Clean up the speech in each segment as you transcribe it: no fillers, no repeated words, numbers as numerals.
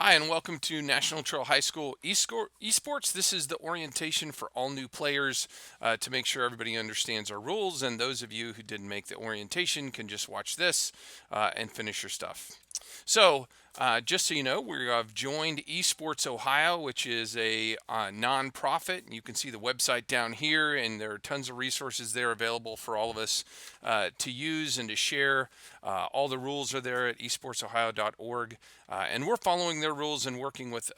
Hi, and welcome to National Trail High School eSports. This is the orientation for all new players to make sure everybody understands our rules. And those of you who didn't make the orientation can just watch this and finish your stuff. So, just so you know, we have joined eSports Ohio, which is a nonprofit. You can see the website down here, and there are tons of resources there available for all of us to use and to share. All the rules are there at esportsohio.org, and we're following their rules and working with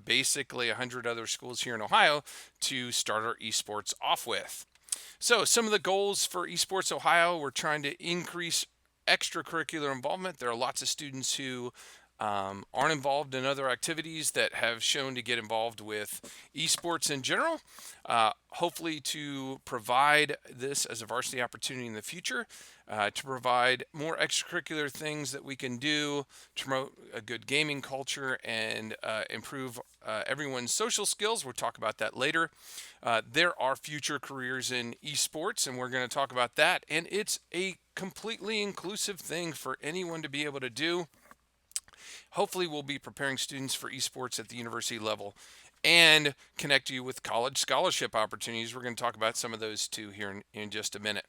basically 100 other schools here in Ohio to start our esports off with. So, some of the goals for eSports Ohio, we're trying to increase extracurricular involvement. There are lots of students who aren't involved in other activities that have shown to get involved with esports in general. Hopefully, to provide this as a varsity opportunity in the future, to provide more extracurricular things that we can do to promote a good gaming culture and improve everyone's social skills. We'll talk about that later. There are future careers in esports, and we're going to talk about that. And it's a completely inclusive thing for anyone to be able to do. Hopefully, we'll be preparing students for esports at the university level and connect you with college scholarship opportunities. We're going to talk about some of those too here in just a minute.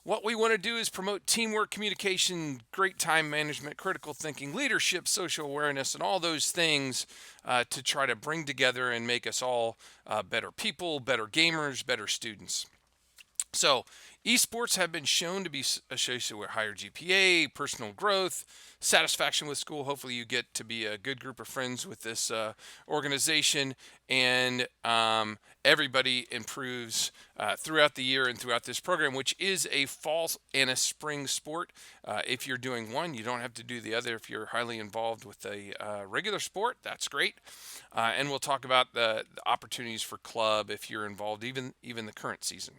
What we want to do is promote teamwork, communication, great time management, critical thinking, leadership, social awareness, and all those things to try to bring together and make us all better people, better gamers, better students. So, esports have been shown to be associated with higher GPA, personal growth, satisfaction with school. Hopefully, you get to be a good group of friends with this organization, and everybody improves throughout the year and throughout this program, which is a fall and a spring sport. If you're doing one, you don't have to do the other. If you're highly involved with a regular sport, that's great. And we'll talk about the opportunities for club if you're involved, even the current season.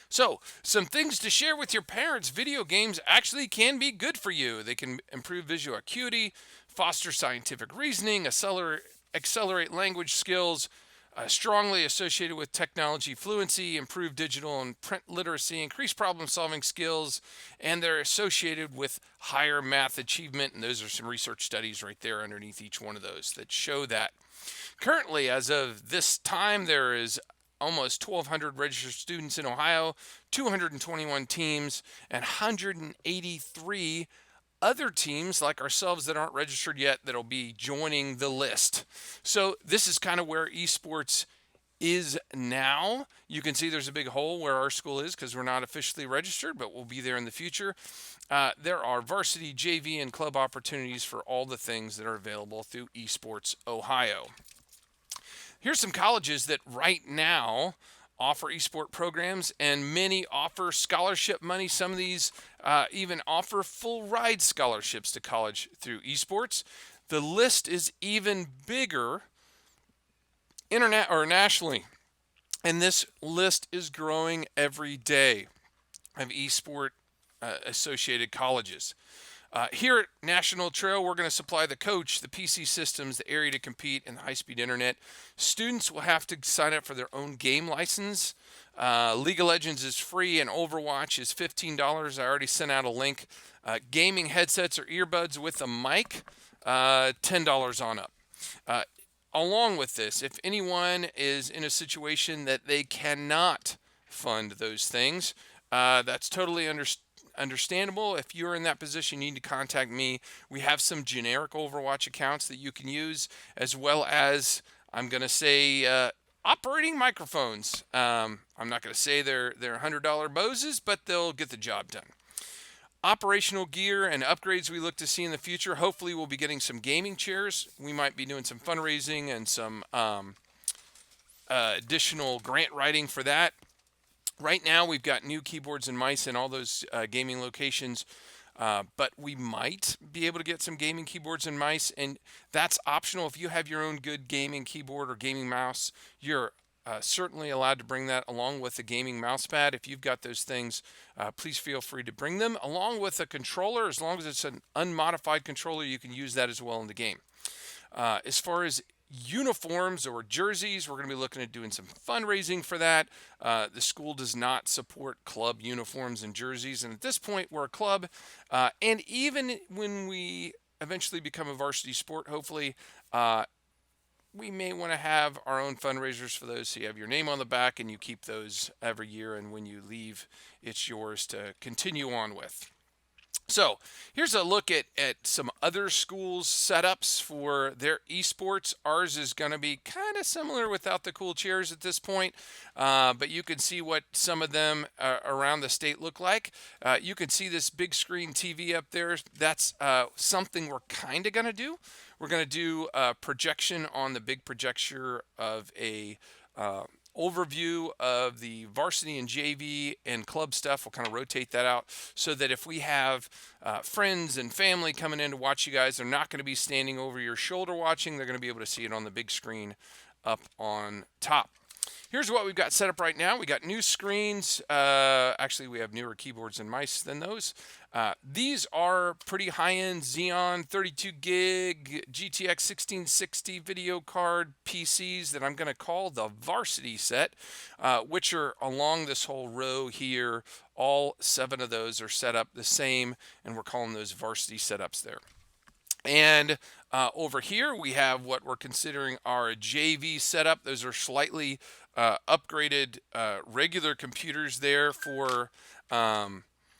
So, some things to share with your parents. Video games actually can be good for you. They can improve visual acuity, foster scientific reasoning, accelerate language skills, strongly associated with technology fluency, improve digital and print literacy, increase problem solving skills, and they're associated with higher math achievement. And those are some research studies right there underneath each one of those that show that. Currently, as of this time, there is almost 1,200 registered students in Ohio, 221 teams, and 183 other teams like ourselves that aren't registered yet that'll be joining the list. So this is kind of where esports is now. You can see there's a big hole where our school is because we're not officially registered, but we'll be there in the future. There are varsity, JV, and club opportunities for all the things that are available through eSports Ohio. Here's some colleges that right now offer eSport programs, and many offer scholarship money. Some of these even offer full ride scholarships to college through eSports. The list is even bigger internet or nationally, and this list is growing every day of eSport associated colleges. Here at National Trail, we're going to supply the coach, the PC systems, the area to compete, and the high-speed internet. Students will have to sign up for their own game license. League of Legends is free, and Overwatch is $15. I already sent out a link. Gaming headsets or earbuds with a mic, $10 on up. Along with this, if anyone is in a situation that they cannot fund those things, that's totally understandable. If you're in that position, you need to contact me. We have some generic Overwatch accounts that you can use, as well as, I'm going to say, operating microphones. I'm not going to say they're $100 Boses, but they'll get the job done. Operational gear and upgrades we look to see in the future. Hopefully, we'll be getting some gaming chairs. We might be doing some fundraising and some additional grant writing for that. Right now, we've got new keyboards and mice in all those gaming locations, but we might be able to get some gaming keyboards and mice, and that's optional. If you have your own good gaming keyboard or gaming mouse, you're certainly allowed to bring that along with a gaming mouse pad. If you've got those things, please feel free to bring them along with a controller. As long as it's an unmodified controller, you can use that as well in the game. As far as uniforms or jerseys, we're going to be looking at doing some fundraising for that. The school does not support club uniforms and jerseys, and at this point we're a club, and even when we eventually become a varsity sport, hopefully, uh, we may want to have our own fundraisers for those, so you have your name on the back and you keep those every year, and when you leave, it's yours to continue on with. So here's a look at some other schools' setups for their esports. Ours is going to be kind of similar without the cool chairs at this point, but you can see what some of them around the state look like. You can see this big screen TV up there. That's something we're kind of going to do. We're going to do a projection on the big projector of a overview of the varsity and JV and club stuff. We'll kind of rotate that out so that if we have friends and family coming in to watch you guys, they're not going to be standing over your shoulder watching. They're going to be able to see it on the big screen up on top. Here's what we've got set up right now. We got new screens. Actually, we have newer keyboards and mice than those. These are pretty high-end Xeon 32 gig GTX 1660 video card PCs that I'm going to call the varsity set, which are along this whole row here. All 7 of those are set up the same, and we're calling those varsity setups there. And over here, we have what we're considering our JV setup. Those are slightly upgraded regular computers there for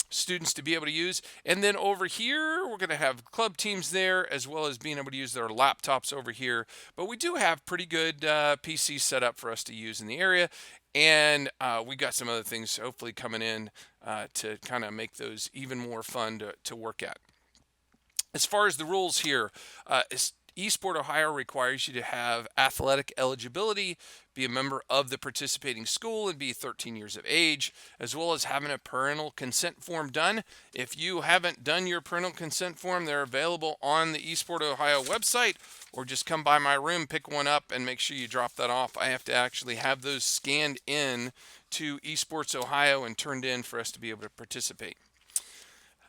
students to be able to use. And then over here, we're going to have club teams there, as well as being able to use their laptops over here. But we do have pretty good PCs set up for us to use in the area. And we got some other things hopefully coming in to kind of make those even more fun to work at. As far as the rules here, eSport Ohio requires you to have athletic eligibility, be a member of the participating school, and be 13 years of age, as well as having a parental consent form done. If you haven't done your parental consent form, they're available on the eSport Ohio website, or just come by my room, pick one up, and make sure you drop that off. I have to actually have those scanned in to eSports Ohio and turned in for us to be able to participate.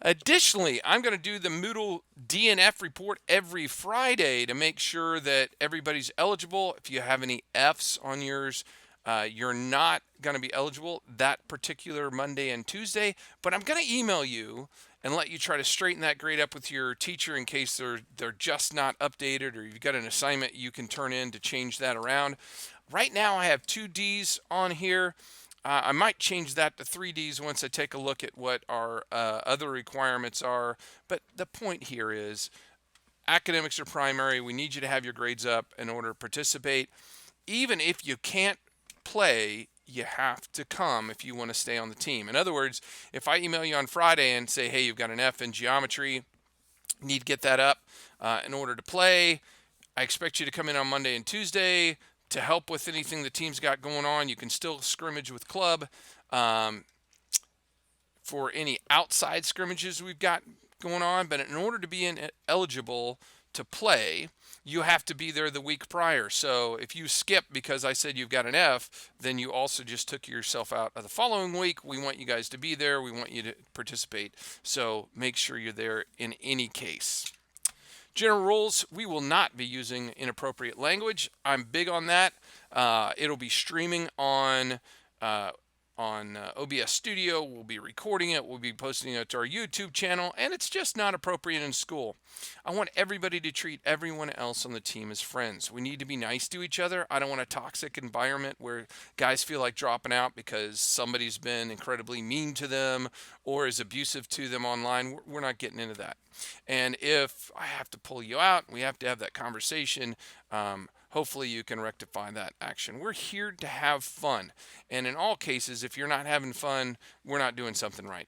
Additionally, I'm going to do the Moodle DNF report every Friday to make sure that everybody's eligible. If you have any Fs on yours, you're not going to be eligible that particular Monday and Tuesday, but I'm going to email you and let you try to straighten that grade up with your teacher in case they're just not updated, or you've got an assignment you can turn in to change that around. Right now I have 2 Ds on here. I might change that to 3 Ds once I take a look at what our other requirements are. But the point here is academics are primary. We need you to have your grades up in order to participate. Even if you can't play, you have to come if you want to stay on the team. In other words, if I email you on Friday and say, hey, you've got an F in geometry, need to get that up in order to play, I expect you to come in on Monday and Tuesday to help with anything the team's got going on. You can still scrimmage with club for any outside scrimmages we've got going on, but in order to be eligible to play, you have to be there the week prior. So if you skip because I said you've got an F, then you also just took yourself out of the following week. We want you guys to be there. We want you to participate. So make sure you're there in any case. General rules, we will not be using inappropriate language. I'm big on that. It'll be streaming on OBS Studio. We'll be recording it. We'll be posting it to our YouTube channel, and it's just not appropriate in school. I want everybody to treat everyone else on the team as friends. We need to be nice to each other. I don't want a toxic environment where guys feel like dropping out because somebody's been incredibly mean to them or is abusive to them online. We're not getting into that. And if I have to pull you out, we have to have that conversation. Hopefully you can rectify that action. We're here to have fun. And in all cases, if you're not having fun, we're not doing something right.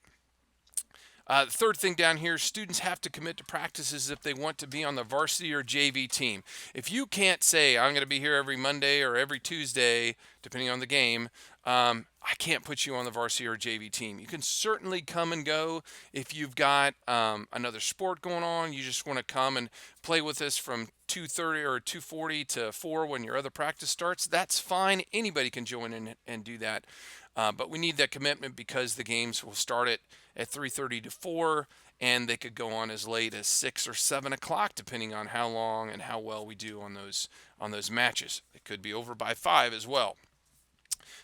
The third thing down here, students have to commit to practices if they want to be on the varsity or JV team. If you can't say, I'm going to be here every Monday or every Tuesday, depending on the game, I can't put you on the varsity or JV team. You can certainly come and go if you've got another sport going on. You just want to come and play with us from 2:30 or 2:40 to 4 when your other practice starts. That's fine. Anybody can join in and do that. But we need that commitment because the games will start at 3:30 to 4, and they could go on as late as 6 or 7 o'clock, depending on how long and how well we do on those matches. It could be over by 5 as well.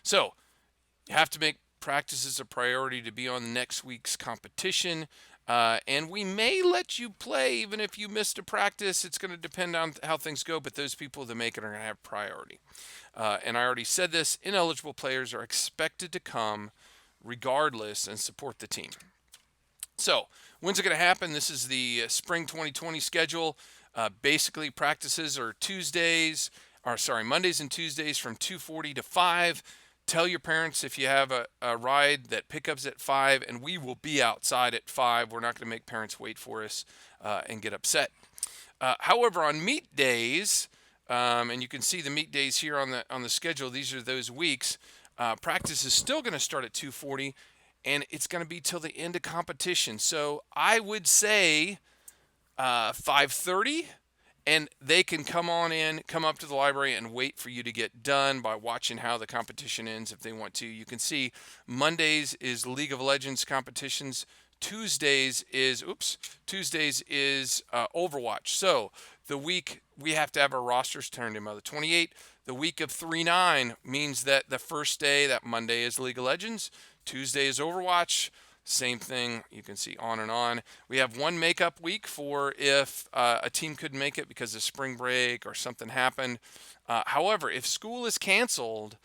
So you have to make practices a priority to be on next week's competition. And we may let you play even if you missed a practice. It's going to depend on how things go, but those people that make it are going to have priority. And I already said this, ineligible players are expected to come regardless and support the team. So, when's it going to happen? This is the spring 2020 schedule. Basically, practices are Mondays and Tuesdays from 2:40 to 5. Tell your parents if you have a ride that pickups at 5, and we will be outside at 5. We're not going to make parents wait for us and get upset. However, on meet days, and you can see the meet days here on the schedule. These are those weeks. Practice is still going to start at 2:40, and it's going to be till the end of competition. So I would say 5:30, and they can come up to the library and wait for you to get done by watching how the competition ends if they want to. You can see Mondays is League of Legends competitions. Tuesdays is Overwatch. So the week we have to have our rosters turned in by the 28th. The week of 3/9 means that the first day, that Monday, is League of Legends. Tuesday is Overwatch. Same thing, you can see on and on. We have one makeup week for if a team couldn't make it because of spring break or something happened. However, if school is canceled,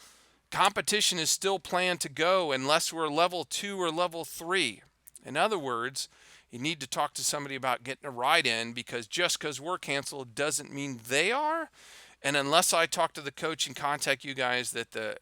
competition is still planned to go unless we're level 2 or level 3. In other words, you need to talk to somebody about getting a ride in, because just because we're canceled doesn't mean they are. And unless I talk to the coach and contact you guys that the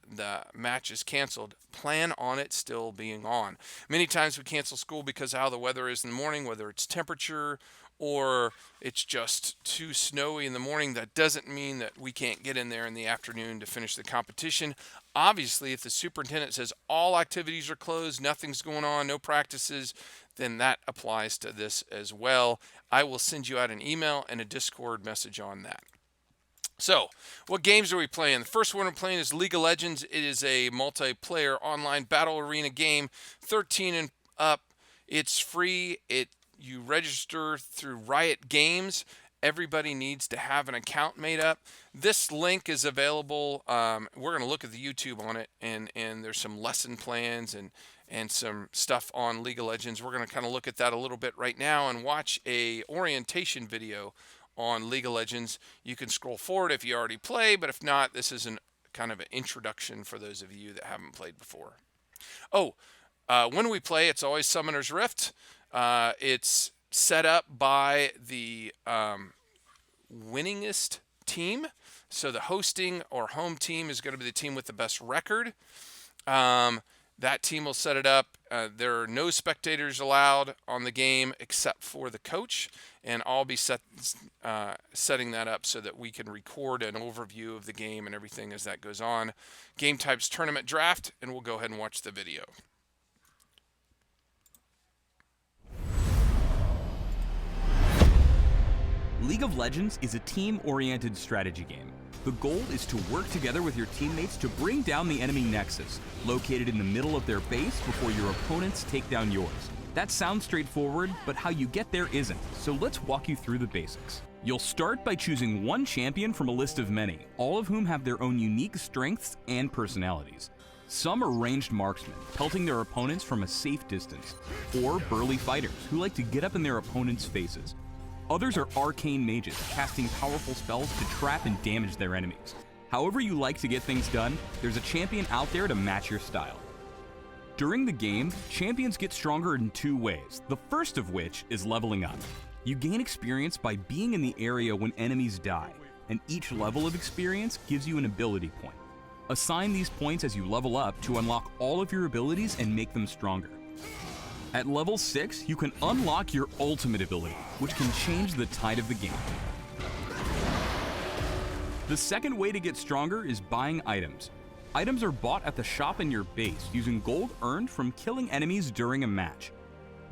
match is canceled, plan on it still being on. Many times we cancel school because of how the weather is in the morning, whether it's temperature or it's just too snowy in the morning. That doesn't mean that we can't get in there in the afternoon to finish the competition. Obviously, if the superintendent says all activities are closed, nothing's going on, no practices, then that applies to this as well. I will send you out an email and a Discord message on that. So, what games are we playing? The first one we're playing is League of Legends. It is a multiplayer online battle arena game, 13 and up. It's free. You register through Riot Games. Everybody needs to have an account made up. This link is available. We're going to look at the YouTube on it, and there's some lesson plans and some stuff on League of Legends. We're going to kind of look at that a little bit right now and watch a orientation video on League of Legends. You can scroll forward if you already play, but if not, this is kind of an introduction for those of you that haven't played before. When we play, it's always Summoner's Rift. It's set up by the winningest team. So the hosting or home team is going to be the team with the best record. That team will set it up. There are no spectators allowed on the game except for the coach, and I'll be setting that up so that we can record an overview of the game and everything as that goes on. Game type's tournament draft, and we'll go ahead and watch the video. League of Legends is a team-oriented strategy game. The goal is to work together with your teammates to bring down the enemy nexus, located in the middle of their base before your opponents take down yours. That sounds straightforward, but how you get there isn't, so let's walk you through the basics. You'll start by choosing one champion from a list of many, all of whom have their own unique strengths and personalities. Some are ranged marksmen, pelting their opponents from a safe distance, or burly fighters who like to get up in their opponents' faces. Others are arcane mages, casting powerful spells to trap and damage their enemies. However you like to get things done, there's a champion out there to match your style. During the game, champions get stronger in two ways, the first of which is leveling up. You gain experience by being in the area when enemies die, and each level of experience gives you an ability point. Assign these points as you level up to unlock all of your abilities and make them stronger. At level 6, you can unlock your ultimate ability, which can change the tide of the game. The second way to get stronger is buying items. Items are bought at the shop in your base using gold earned from killing enemies during a match.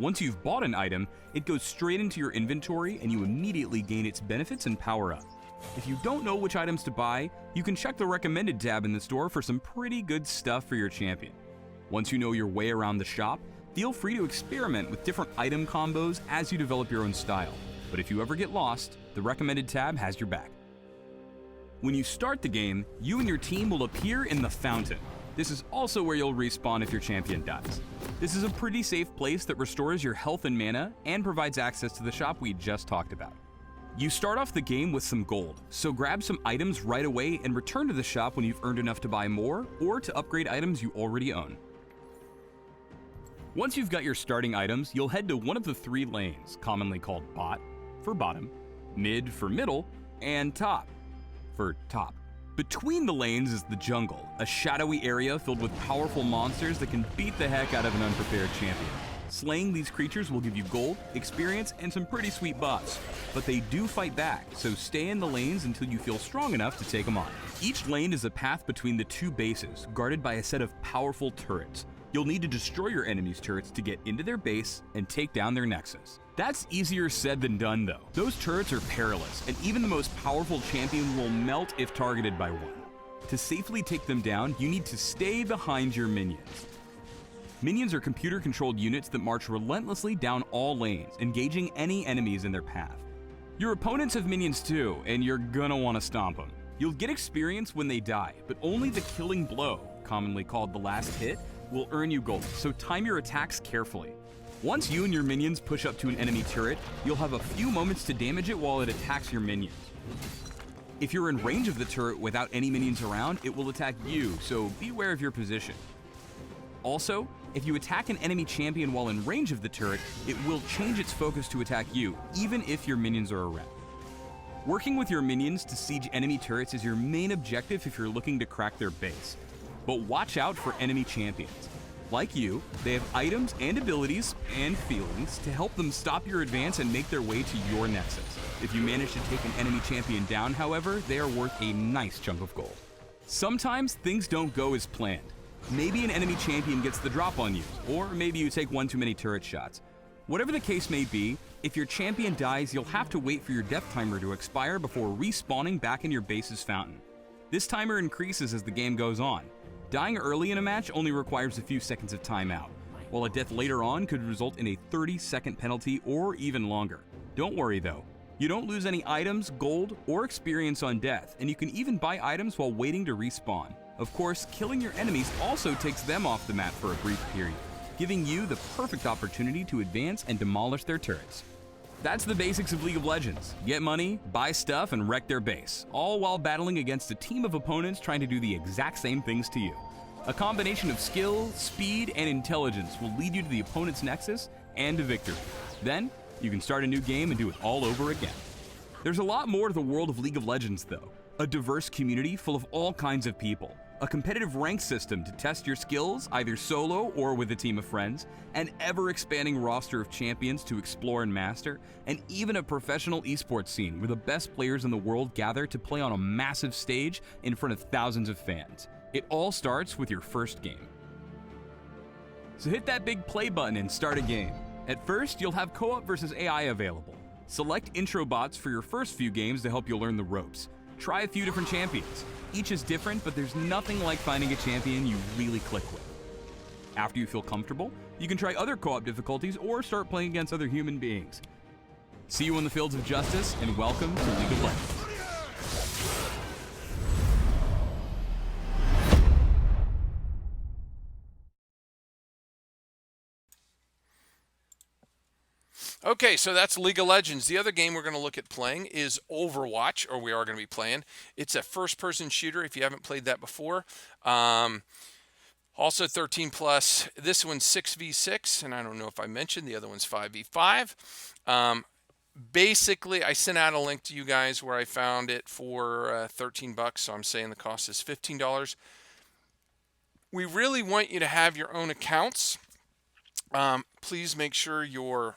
Once you've bought an item, it goes straight into your inventory and you immediately gain its benefits and power up. If you don't know which items to buy, you can check the recommended tab in the store for some pretty good stuff for your champion. Once you know your way around the shop, feel free to experiment with different item combos as you develop your own style. But if you ever get lost, the recommended tab has your back. When you start the game, you and your team will appear in the fountain. This is also where you'll respawn if your champion dies. This is a pretty safe place that restores your health and mana and provides access to the shop we just talked about. You start off the game with some gold, so grab some items right away and return to the shop when you've earned enough to buy more or to upgrade items you already own. Once you've got your starting items, you'll head to one of the 3 lanes, commonly called bot for bottom, mid for middle, and top for top. Between the lanes is the jungle, a shadowy area filled with powerful monsters that can beat the heck out of an unprepared champion. Slaying these creatures will give you gold, experience, and some pretty sweet buffs, but they do fight back, so stay in the lanes until you feel strong enough to take them on. Each lane is a path between the 2 bases, guarded by a set of powerful turrets. You'll need to destroy your enemy's turrets to get into their base and take down their nexus. That's easier said than done though. Those turrets are perilous, and even the most powerful champion will melt if targeted by one. To safely take them down, you need to stay behind your minions. Minions are computer-controlled units that march relentlessly down all lanes, engaging any enemies in their path. Your opponents have minions too, and you're gonna want to stomp them. You'll get experience when they die, but only the killing blow, commonly called the last hit, will earn you gold, so time your attacks carefully. Once you and your minions push up to an enemy turret, you'll have a few moments to damage it while it attacks your minions. If you're in range of the turret without any minions around, it will attack you, so beware of your position. Also, if you attack an enemy champion while in range of the turret, it will change its focus to attack you, even if your minions are around. Working with your minions to siege enemy turrets is your main objective if you're looking to crack their base. But watch out for enemy champions. Like you, they have items and abilities and feelings to help them stop your advance and make their way to your nexus. If you manage to take an enemy champion down, however, they are worth a nice chunk of gold. Sometimes things don't go as planned. Maybe an enemy champion gets the drop on you, or maybe you take one too many turret shots. Whatever the case may be, if your champion dies, you'll have to wait for your death timer to expire before respawning back in your base's fountain. This timer increases as the game goes on. Dying early in a match only requires a few seconds of timeout, while a death later on could result in a 30-second penalty or even longer. Don't worry though, you don't lose any items, gold, or experience on death, and you can even buy items while waiting to respawn. Of course, killing your enemies also takes them off the map for a brief period, giving you the perfect opportunity to advance and demolish their turrets. That's the basics of League of Legends. Get money, buy stuff, and wreck their base, all while battling against a team of opponents trying to do the exact same things to you. A combination of skill, speed, and intelligence will lead you to the opponent's nexus and to victory. Then, you can start a new game and do it all over again. There's a lot more to the world of League of Legends though. A diverse community full of all kinds of people, a competitive rank system to test your skills, either solo or with a team of friends, an ever-expanding roster of champions to explore and master, and even a professional esports scene where the best players in the world gather to play on a massive stage in front of thousands of fans. It all starts with your first game. So hit that big play button and start a game. At first, you'll have co-op versus AI available. Select intro bots for your first few games to help you learn the ropes. Try a few different champions. Each is different, but there's nothing like finding a champion you really click with. After you feel comfortable, you can try other co-op difficulties or start playing against other human beings. See you on the fields of justice, and welcome to League of Legends. Okay, so that's League of Legends. The other game we're going to look at playing is Overwatch, or we are going to be playing. It's a first-person shooter if you haven't played that before. Also 13 plus. This one's 6v6, and I don't know if I mentioned the other one's 5v5. Basically, I sent out a link to you guys where I found it for 13 bucks, so I'm saying the cost is $15. We really want you to have your own accounts. Please make sure your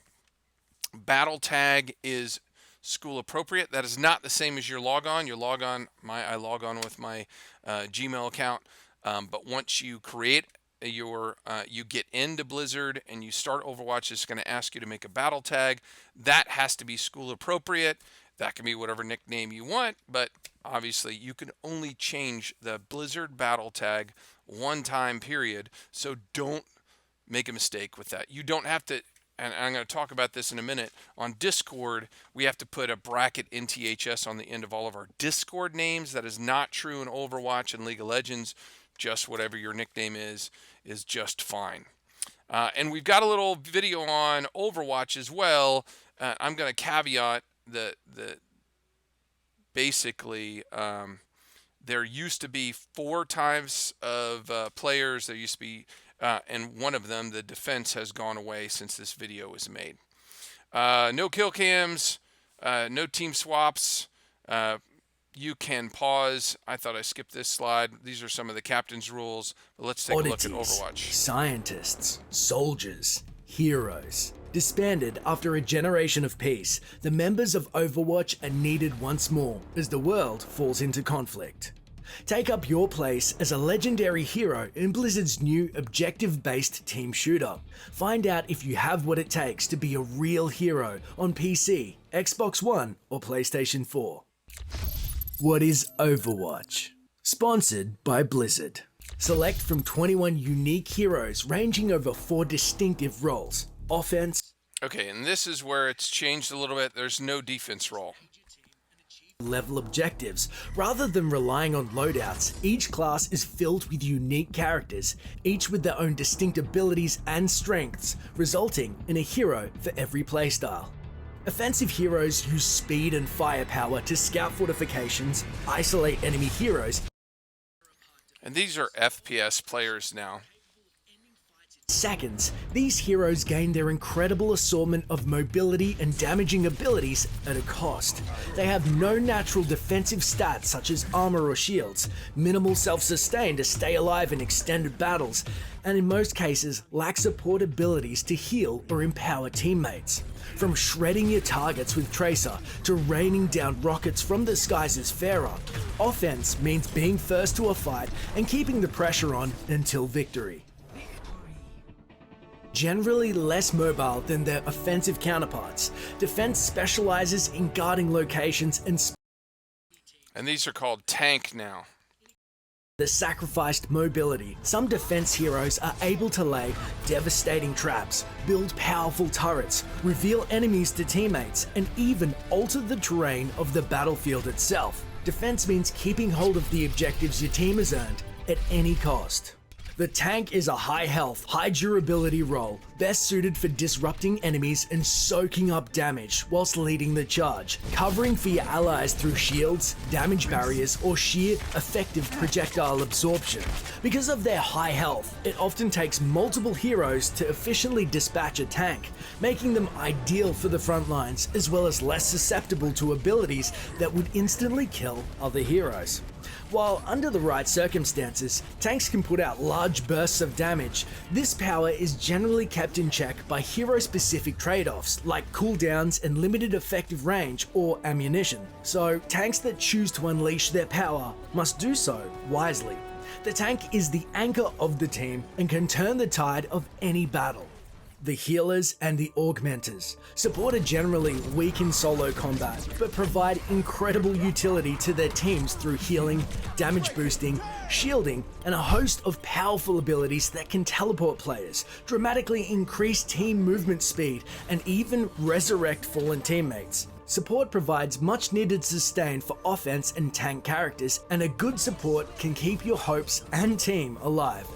battle tag is school appropriate. That is not the same as your logon. Your logon, I log on with my Gmail account. But once you create you get into Blizzard and you start Overwatch, it's going to ask you to make a battle tag. That has to be school appropriate. That can be whatever nickname you want, but obviously you can only change the Blizzard battle tag one time period. So don't make a mistake with that. You don't have to. And I'm going to talk about this in a minute. On Discord, we have to put a bracket NTHS on the end of all of our Discord names. That is not true in Overwatch and League of Legends. just whatever your nickname is just fine. And we've got a little video on Overwatch as well. I'm going to caveat that basically there used to be 4 types of players. There used to be, and one of them, the defense, has gone away since this video was made. No kill cams, no team swaps. You can pause. I thought I skipped this slide. These are some of the captain's rules. But let's take a look at Overwatch. Scientists, soldiers, heroes. Disbanded after a generation of peace, the members of Overwatch are needed once more as the world falls into conflict. Take up your place as a legendary hero in Blizzard's new objective-based team shooter. Find out if you have what it takes to be a real hero on PC, Xbox One, or PlayStation 4. What is Overwatch? Sponsored by Blizzard. Select from 21 unique heroes ranging over 4 distinctive roles. Offense. Okay, and this is where it's changed a little bit. There's no defense role. Level objectives. Rather than relying on loadouts, each class is filled with unique characters, each with their own distinct abilities and strengths, resulting in a hero for every playstyle. Offensive heroes use speed and firepower to scout fortifications, isolate enemy heroes, and these are FPS players now. Seconds, these heroes gain their incredible assortment of mobility and damaging abilities at a cost. They have no natural defensive stats such as armor or shields, minimal self-sustain to stay alive in extended battles, and in most cases lack support abilities to heal or empower teammates. From shredding your targets with Tracer to raining down rockets from the skies as Pharah, offense means being first to a fight and keeping the pressure on until victory. Generally less mobile than their offensive counterparts, defense specializes in guarding locations and these are called tank now. The sacrificed mobility. Some defense heroes are able to lay devastating traps, build powerful turrets, reveal enemies to teammates, and even alter the terrain of the battlefield itself. Defense means keeping hold of the objectives your team has earned at any cost. The tank is a high health, high durability role, best suited for disrupting enemies and soaking up damage whilst leading the charge, covering for your allies through shields, damage barriers, or sheer effective projectile absorption. Because of their high health, it often takes multiple heroes to efficiently dispatch a tank, making them ideal for the front lines as well as less susceptible to abilities that would instantly kill other heroes. While under the right circumstances, tanks can put out large bursts of damage, this power is generally kept in check by hero-specific trade-offs like cooldowns and limited effective range or ammunition. So tanks that choose to unleash their power must do so wisely. The tank is the anchor of the team and can turn the tide of any battle. The healers and the augmenters. Support are generally weak in solo combat, but provide incredible utility to their teams through healing, damage boosting, shielding, and a host of powerful abilities that can teleport players, dramatically increase team movement speed, and even resurrect fallen teammates. Support provides much needed sustain for offense and tank characters, and a good support can keep your hopes and team alive.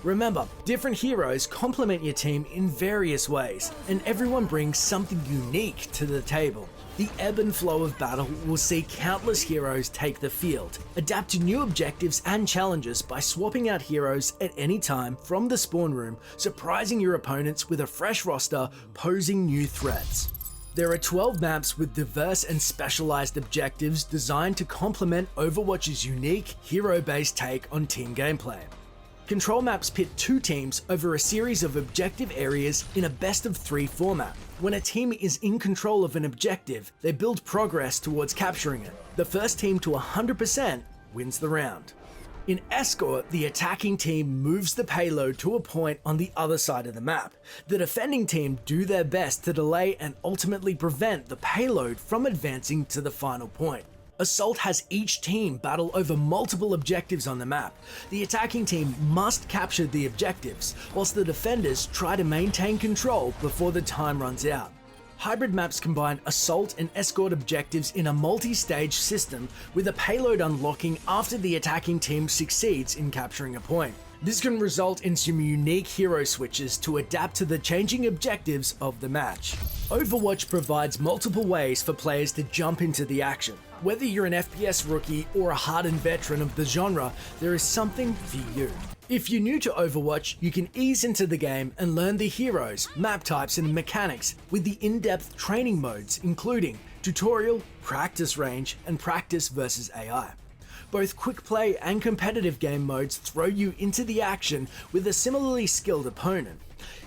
Remember, different heroes complement your team in various ways, and everyone brings something unique to the table. The ebb and flow of battle will see countless heroes take the field. Adapt to new objectives and challenges by swapping out heroes at any time from the spawn room, surprising your opponents with a fresh roster, posing new threats. There are 12 maps with diverse and specialized objectives designed to complement Overwatch's unique, hero-based take on team gameplay. Control maps pit 2 teams over a series of objective areas in a best-of-3 format. When a team is in control of an objective, they build progress towards capturing it. The first team to 100% wins the round. In Escort, the attacking team moves the payload to a point on the other side of the map. The defending team do their best to delay and ultimately prevent the payload from advancing to the final point. Assault has each team battle over multiple objectives on the map. The attacking team must capture the objectives, whilst the defenders try to maintain control before the time runs out. Hybrid maps combine assault and escort objectives in a multi-stage system with a payload unlocking after the attacking team succeeds in capturing a point. This can result in some unique hero switches to adapt to the changing objectives of the match. Overwatch provides multiple ways for players to jump into the action. Whether you're an FPS rookie or a hardened veteran of the genre, there is something for you. If you're new to Overwatch, you can ease into the game and learn the heroes, map types and mechanics with the in-depth training modes including tutorial, practice range, and practice versus AI. Both quick play and competitive game modes throw you into the action with a similarly skilled opponent.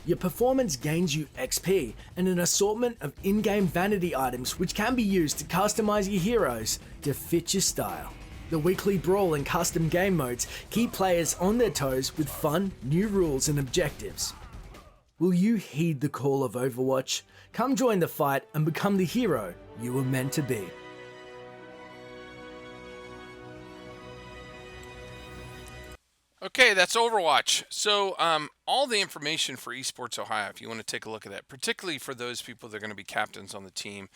Your performance gains you XP and an assortment of in-game vanity items which can be used to customize your heroes to fit your style. The weekly brawl and custom game modes keep players on their toes with fun, new rules and objectives. Will you heed the call of Overwatch? Come join the fight and become the hero you were meant to be. Okay, that's Overwatch. So all the information for eSports Ohio, if you want to take a look at that, particularly for those people that are going to be captains on the team,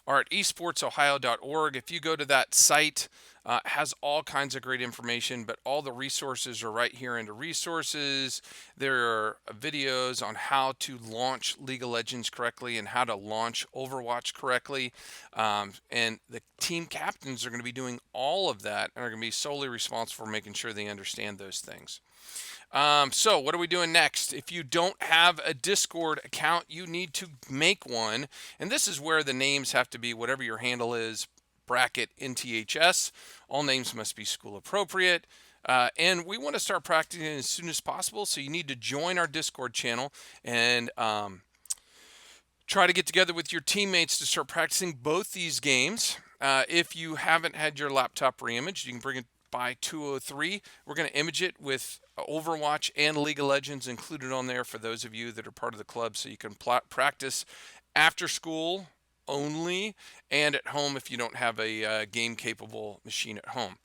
are at esportsohio.org. If you go to that site, it has all kinds of great information, but all the resources are right here under resources. There are videos on how to launch League of Legends correctly and how to launch Overwatch correctly. And the team captains are going to be doing all of that and are going to be solely responsible for making sure they understand those things. So what are we doing next? If you don't have a Discord account, you need to make one. And this is where the names have to be whatever your handle is, bracket NTHS. All names must be school appropriate. And we want to start practicing as soon as possible. So you need to join our Discord channel and try to get together with your teammates to start practicing both these games. If you haven't had your laptop re-imaged, you can bring it by 203. We're going to image it with Overwatch and League of Legends included on there for those of you that are part of the club, so you can practice after school only and at home if you don't have a game-capable machine at home.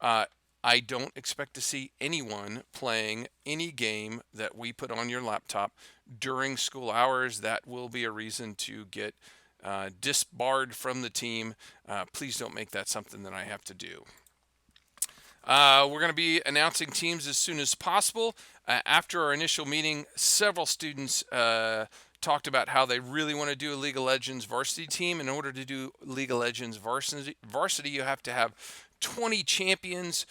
I don't expect to see anyone playing any game that we put on your laptop during school hours. That will be a reason to get disbarred from the team. Please don't make that something that I have to do. We're going to be announcing teams as soon as possible. After our initial meeting, several students talked about how they really want to do a League of Legends varsity team. In order to do League of Legends varsity, you have to have 20 champions,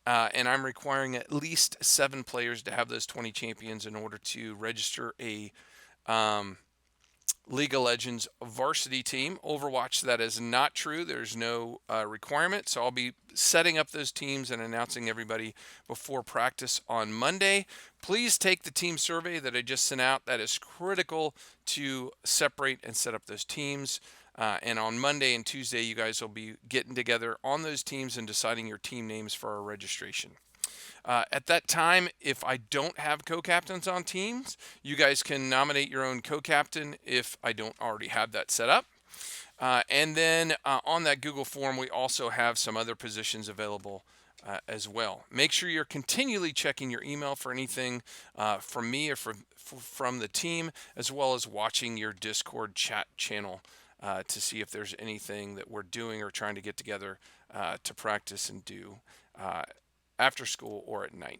and I'm requiring at least 7 players to have those 20 champions in order to register a League of Legends varsity team. Overwatch, that is not true. There's no requirement. So I'll be setting up those teams and announcing everybody before practice on Monday. Please take the team survey that I just sent out. That is critical to separate and set up those teams. And on Monday and Tuesday, you guys will be getting together on those teams and deciding your team names for our registration. At that time, if I don't have co-captains on teams, you guys can nominate your own co-captain if I don't already have that set up. And then on that Google form, we also have some other positions available as well. Make sure you're continually checking your email for anything from me or from the team, as well as watching your Discord chat channel to see if there's anything that we're doing or trying to get together to practice and do after school or at night.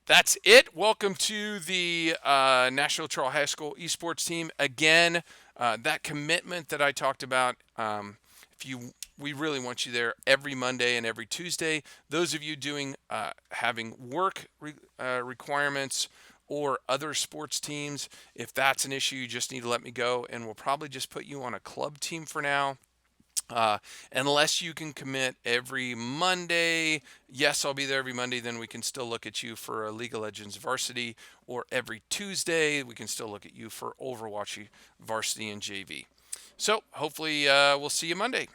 That's it. Welcome to the National Trail High School eSports team. Again, that commitment that I talked about, we really want you there every Monday and every Tuesday. Those of you doing having work requirements or other sports teams, if that's an issue, you just need to let me go, and we'll probably just put you on a club team for now. Unless you can commit every Monday, yes, I'll be there every Monday, then we can still look at you for a League of Legends varsity, or every Tuesday, we can still look at you for Overwatch varsity and JV. So hopefully we'll see you Monday.